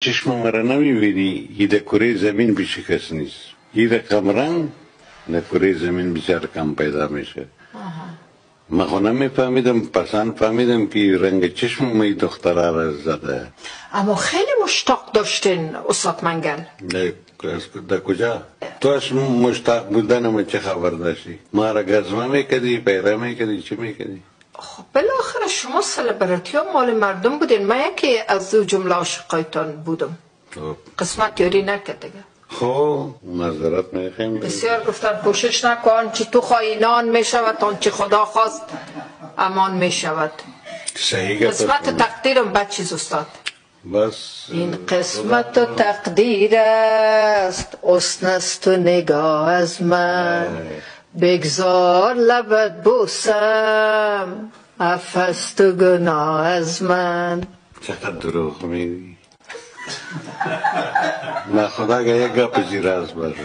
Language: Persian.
چشم مرا نمیبینی ایده کره زمین بیش کس نیست. ایده کمرنگ نه کره زمین بیشتر کم پیدا میشه. من خودم میفهمیدم پسند فهمیدم که رنگ چشم می دختره را زده. اما خیلی مشتاق داشتین استاد منگل. در کجا؟ تو از مشتاق بودن ما چه خبر داشتی؟ ما را گزمه میکدی، پیره میکدی، چی میکدی؟ خب بالاخره شما سلبریتی ها مال مردم بودین. من یکی از دو جمله عاشقایتان بودم. قسمت یاری نکرد دیگه. خب معذرت میخوایم. بسیار گفتن کوشش نکن چی تو خواهی نان میشود آنچه خدا خواست امان میشود. قسمت تقدیرم بد چیز استاد. بس این قسمت و تقدیر است، حسن است و نگاه از من، بگذار لبت بوسم، عفو است و گناه از من. چقدر دروغ میگی. نه خدا که یک گپ زیر از باشه.